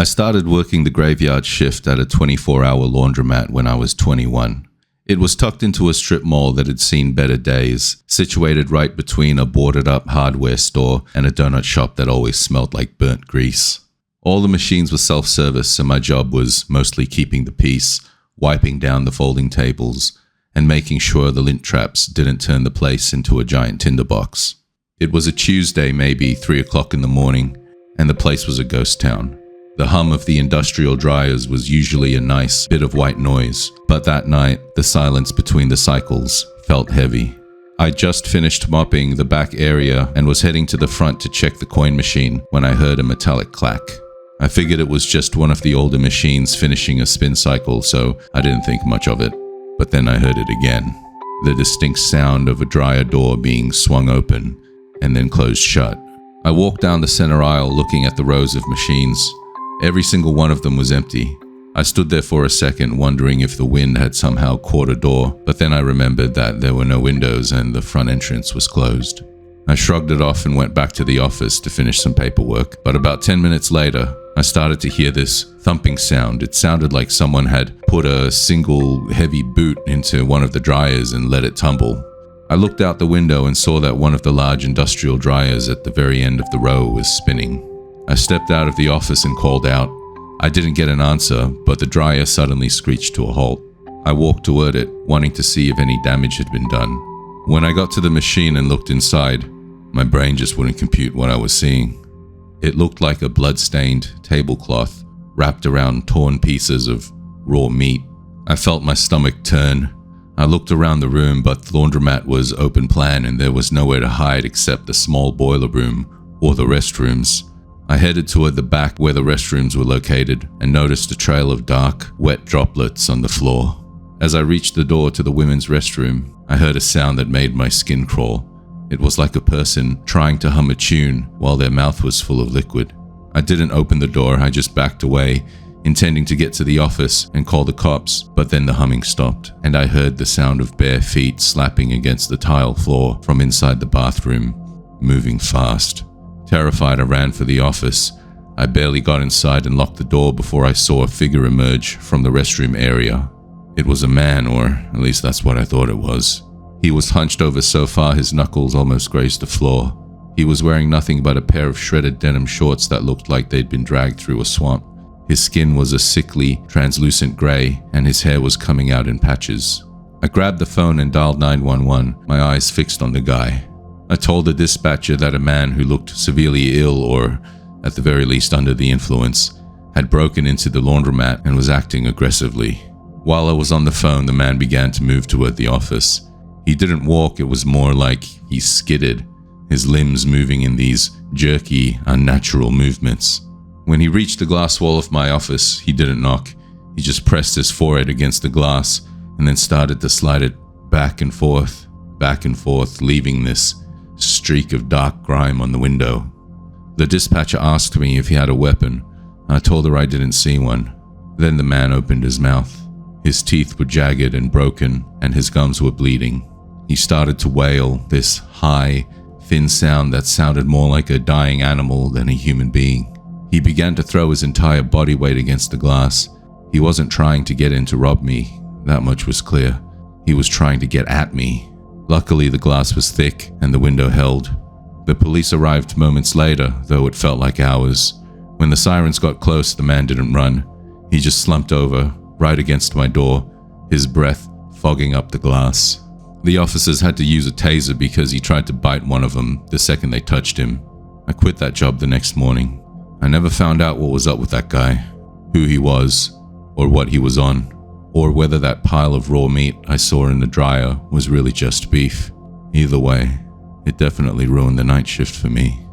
I started working the graveyard shift at a 24-hour laundromat when I was 21. It was tucked into a strip mall that had seen better days, situated right between a boarded-up hardware store and a donut shop that always smelled like burnt grease. All the machines were self-service, so my job was mostly keeping the peace, wiping down the folding tables, and making sure the lint traps didn't turn the place into a giant tinderbox. It was a Tuesday, maybe 3 o'clock in the morning, and the place was a ghost town. The hum of the industrial dryers was usually a nice bit of white noise, but that night, the silence between the cycles felt heavy. I just finished mopping the back area and was heading to the front to check the coin machine when I heard a metallic clack. I figured it was just one of the older machines finishing a spin cycle, so I didn't think much of it. But then I heard it again. The distinct sound of a dryer door being swung open and then closed shut. I walked down the center aisle looking at the rows of machines. Every single one of them was empty. I stood there for a second wondering if the wind had somehow caught a door, but then I remembered that there were no windows and the front entrance was closed. I shrugged it off and went back to the office to finish some paperwork, but about 10 minutes later, I started to hear this thumping sound. It sounded like someone had put a single heavy boot into one of the dryers and let it tumble. I looked out the window and saw that one of the large industrial dryers at the very end of the row was spinning. I stepped out of the office and called out. I didn't get an answer, but the dryer suddenly screeched to a halt. I walked toward it, wanting to see if any damage had been done. When I got to the machine and looked inside, my brain just wouldn't compute what I was seeing. It looked like a blood-stained tablecloth wrapped around torn pieces of raw meat. I felt my stomach turn. I looked around the room, but the laundromat was open plan and there was nowhere to hide except the small boiler room or the restrooms. I headed toward the back where the restrooms were located and noticed a trail of dark, wet droplets on the floor. As I reached the door to the women's restroom, I heard a sound that made my skin crawl. It was like a person trying to hum a tune while their mouth was full of liquid. I didn't open the door, I just backed away, intending to get to the office and call the cops, but then the humming stopped, and I heard the sound of bare feet slapping against the tile floor from inside the bathroom, moving fast. Terrified, I ran for the office. I barely got inside and locked the door before I saw a figure emerge from the restroom area. It was a man, or at least that's what I thought it was. He was hunched over so far his knuckles almost grazed the floor. He was wearing nothing but a pair of shredded denim shorts that looked like they'd been dragged through a swamp. His skin was a sickly, translucent gray, and his hair was coming out in patches. I grabbed the phone and dialed 911, my eyes fixed on the guy. I told the dispatcher that a man who looked severely ill, or at the very least under the influence, had broken into the laundromat and was acting aggressively. While I was on the phone, the man began to move toward the office. He didn't walk, it was more like he skidded, his limbs moving in these jerky, unnatural movements. When he reached the glass wall of my office, he didn't knock. He just pressed his forehead against the glass and then started to slide it back and forth, leaving this streak of dark grime on the window. The dispatcher asked me if he had a weapon. I told her I didn't see one. Then the man opened his mouth. His teeth were jagged and broken, and his gums were bleeding. He started to wail, this high, thin sound that sounded more like a dying animal than a human being. He began to throw his entire body weight against the glass. He wasn't trying to get in to rob me, that much was clear. He was trying to get at me. Luckily, the glass was thick and the window held. The police arrived moments later, though it felt like hours. When the sirens got close, the man didn't run. He just slumped over, right against my door, his breath fogging up the glass. The officers had to use a taser because he tried to bite one of them the second they touched him. I quit that job the next morning. I never found out what was up with that guy, who he was, or what he was on, or whether that pile of raw meat I saw in the dryer was really just beef. Either way, it definitely ruined the night shift for me.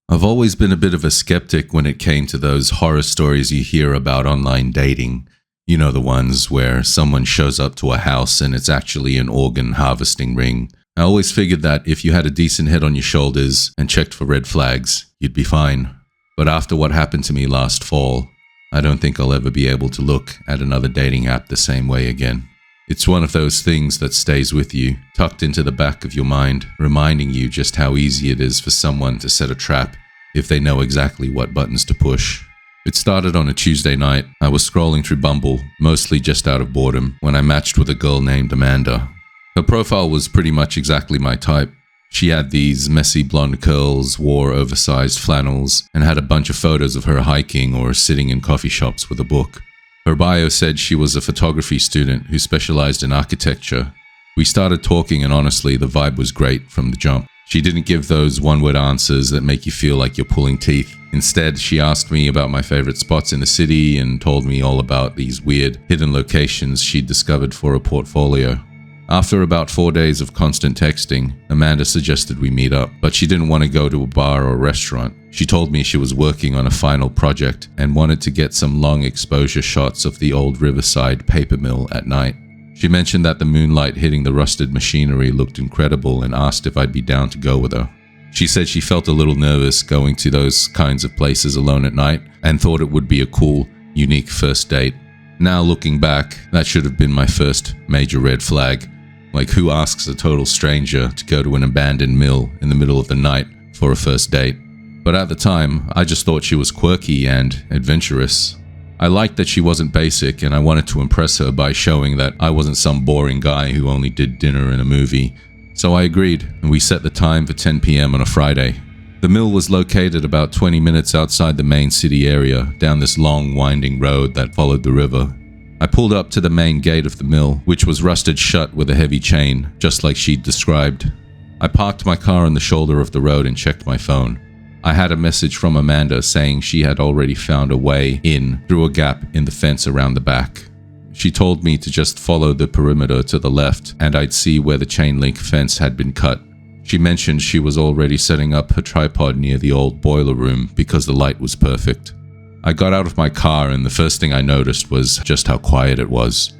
I've always been a bit of a skeptic when it came to those horror stories you hear about online dating. You know, the ones where someone shows up to a house and it's actually an organ harvesting ring. I always figured that if you had a decent head on your shoulders and checked for red flags, you'd be fine. But after what happened to me last fall, I don't think I'll ever be able to look at another dating app the same way again. It's one of those things that stays with you, tucked into the back of your mind, reminding you just how easy it is for someone to set a trap if they know exactly what buttons to push. It started on a Tuesday night. I was scrolling through Bumble, mostly just out of boredom, when I matched with a girl named Amanda. Her profile was pretty much exactly my type. She had these messy blonde curls, wore oversized flannels, and had a bunch of photos of her hiking or sitting in coffee shops with a book. Her bio said she was a photography student who specialized in architecture. We started talking and honestly, the vibe was great from the jump. She didn't give those one-word answers that make you feel like you're pulling teeth. Instead, she asked me about my favorite spots in the city and told me all about these weird, hidden locations she'd discovered for a portfolio. After about 4 days of constant texting, Amanda suggested we meet up, but she didn't want to go to a bar or restaurant. She told me she was working on a final project and wanted to get some long exposure shots of the old riverside paper mill at night. She mentioned that the moonlight hitting the rusted machinery looked incredible and asked if I'd be down to go with her. She said she felt a little nervous going to those kinds of places alone at night and thought it would be a cool, unique first date. Now looking back, that should have been my first major red flag. Like, who asks a total stranger to go to an abandoned mill in the middle of the night for a first date? But at the time, I just thought she was quirky and adventurous. I liked that she wasn't basic, and I wanted to impress her by showing that I wasn't some boring guy who only did dinner and a movie. So I agreed, and we set the time for 10 p.m. on a Friday. The mill was located about 20 minutes outside the main city area, down this long, winding road that followed the river. I pulled up to the main gate of the mill, which was rusted shut with a heavy chain, just like she'd described. I parked my car on the shoulder of the road and checked my phone. I had a message from Amanda saying she had already found a way in through a gap in the fence around the back. She told me to just follow the perimeter to the left and I'd see where the chain link fence had been cut. She mentioned she was already setting up her tripod near the old boiler room because the light was perfect. I got out of my car and the first thing I noticed was just how quiet it was.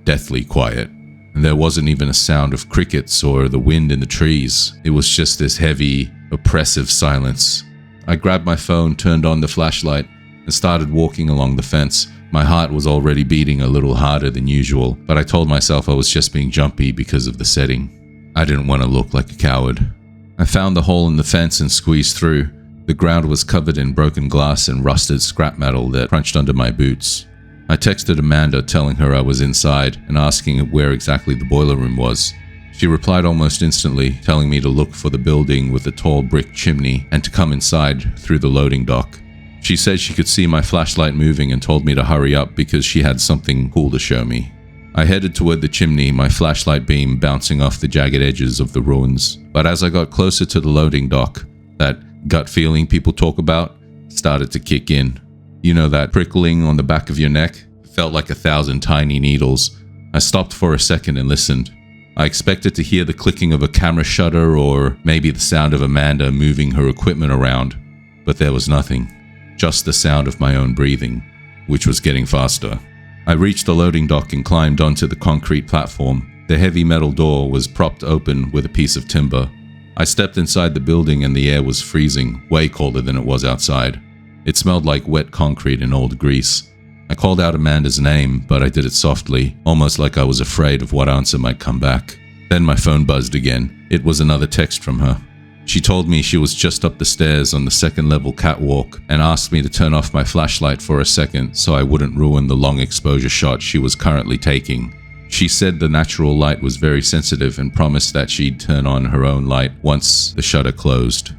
Deathly quiet. And there wasn't even a sound of crickets or the wind in the trees. It was just this heavy, oppressive silence. I grabbed my phone, turned on the flashlight, and started walking along the fence. My heart was already beating a little harder than usual, but I told myself I was just being jumpy because of the setting. I didn't want to look like a coward. I found the hole in the fence and squeezed through. The ground was covered in broken glass and rusted scrap metal that crunched under my boots. I texted Amanda telling her I was inside and asking where exactly the boiler room was. She replied almost instantly, telling me to look for the building with the tall brick chimney and to come inside through the loading dock. She said she could see my flashlight moving and told me to hurry up because she had something cool to show me. I headed toward the chimney, my flashlight beam bouncing off the jagged edges of the ruins. But as I got closer to the loading dock, that gut feeling people talk about started to kick in. You know, that prickling on the back of your neck? It felt like 1,000 tiny needles. I stopped for a second and listened. I expected to hear the clicking of a camera shutter or maybe the sound of Amanda moving her equipment around, but there was nothing. Just the sound of my own breathing, which was getting faster. I reached the loading dock and climbed onto the concrete platform. The heavy metal door was propped open with a piece of timber. I stepped inside the building and the air was freezing, way colder than it was outside. It smelled like wet concrete and old grease. I called out Amanda's name, but I did it softly, almost like I was afraid of what answer might come back. Then my phone buzzed again. It was another text from her. She told me she was just up the stairs on the second-level catwalk and asked me to turn off my flashlight for a second so I wouldn't ruin the long exposure shot she was currently taking. She said the natural light was very sensitive and promised that she'd turn on her own light once the shutter closed.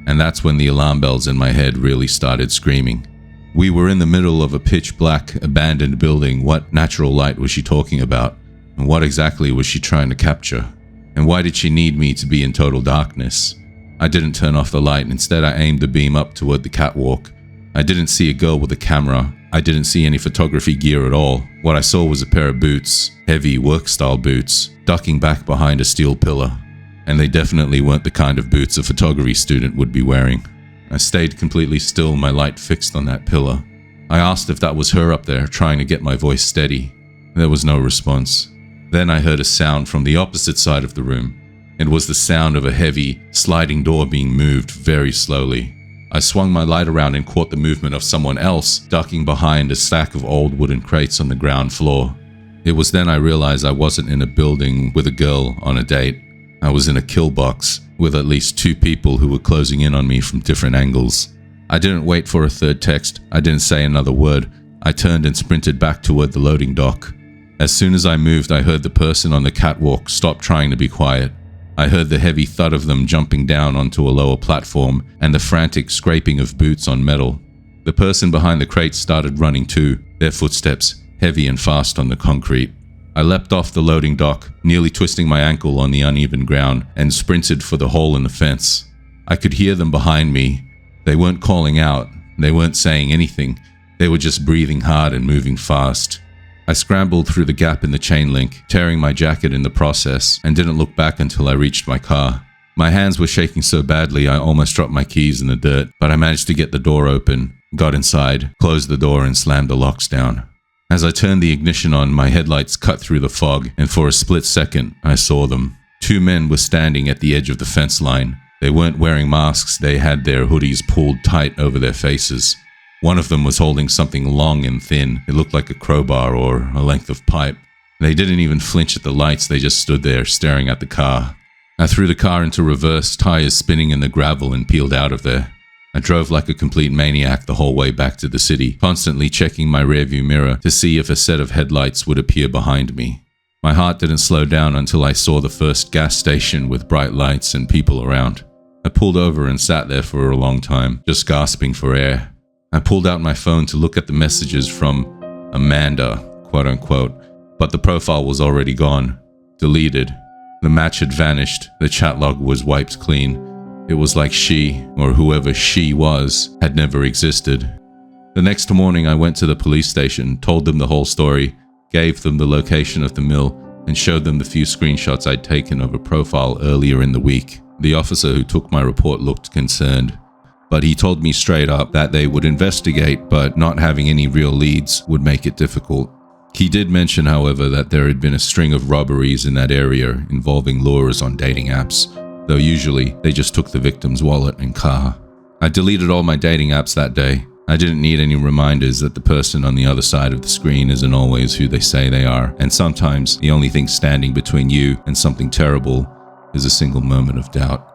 And that's when the alarm bells in my head really started screaming. We were in the middle of a pitch-black, abandoned building. What natural light was she talking about? And what exactly was she trying to capture? And why did she need me to be in total darkness? I didn't turn off the light. Instead, I aimed the beam up toward the catwalk. I didn't see a girl with a camera. I didn't see any photography gear at all. What I saw was a pair of boots, heavy work-style boots, ducking back behind a steel pillar. And they definitely weren't the kind of boots a photography student would be wearing. I stayed completely still, my light fixed on that pillar. I asked if that was her up there, trying to get my voice steady. There was no response. Then I heard a sound from the opposite side of the room. It was the sound of a heavy, sliding door being moved very slowly. I swung my light around and caught the movement of someone else ducking behind a stack of old wooden crates on the ground floor. It was then I realized I wasn't in a building with a girl on a date. I was in a kill box with at least 2 people who were closing in on me from different angles. I didn't wait for a third text. I didn't say another word. I turned and sprinted back toward the loading dock. As soon as I moved, I heard the person on the catwalk stop trying to be quiet. I heard the heavy thud of them jumping down onto a lower platform and the frantic scraping of boots on metal. The person behind the crates started running too, their footsteps heavy and fast on the concrete. I leapt off the loading dock, nearly twisting my ankle on the uneven ground, and sprinted for the hole in the fence. I could hear them behind me. They weren't calling out. They weren't saying anything. They were just breathing hard and moving fast. I scrambled through the gap in the chain link, tearing my jacket in the process, and didn't look back until I reached my car. My hands were shaking so badly I almost dropped my keys in the dirt, but I managed to get the door open, got inside, closed the door, and slammed the locks down. As I turned the ignition on, my headlights cut through the fog, and for a split second, I saw them. 2 men were standing at the edge of the fence line. They weren't wearing masks, they had their hoodies pulled tight over their faces. One of them was holding something long and thin. It looked like a crowbar or a length of pipe. They didn't even flinch at the lights, they just stood there, staring at the car. I threw the car into reverse, tires spinning in the gravel, and peeled out of there. I drove like a complete maniac the whole way back to the city, constantly checking my rearview mirror to see if a set of headlights would appear behind me. My heart didn't slow down until I saw the first gas station with bright lights and people around. I pulled over and sat there for a long time, just gasping for air. I pulled out my phone to look at the messages from Amanda, quote unquote, but the profile was already gone, deleted. The match had vanished, the chat log was wiped clean. It was like she, or whoever she was, had never existed. The next morning I went to the police station, told them the whole story, gave them the location of the mill, and showed them the few screenshots I'd taken of a profile earlier in the week. The officer who took my report looked concerned, but he told me straight up that they would investigate, but not having any real leads would make it difficult. He did mention, however, that there had been a string of robberies in that area involving lures on dating apps, though usually they just took the victim's wallet and car. I deleted all my dating apps that day. I didn't need any reminders that the person on the other side of the screen isn't always who they say they are, and sometimes the only thing standing between you and something terrible is a single moment of doubt.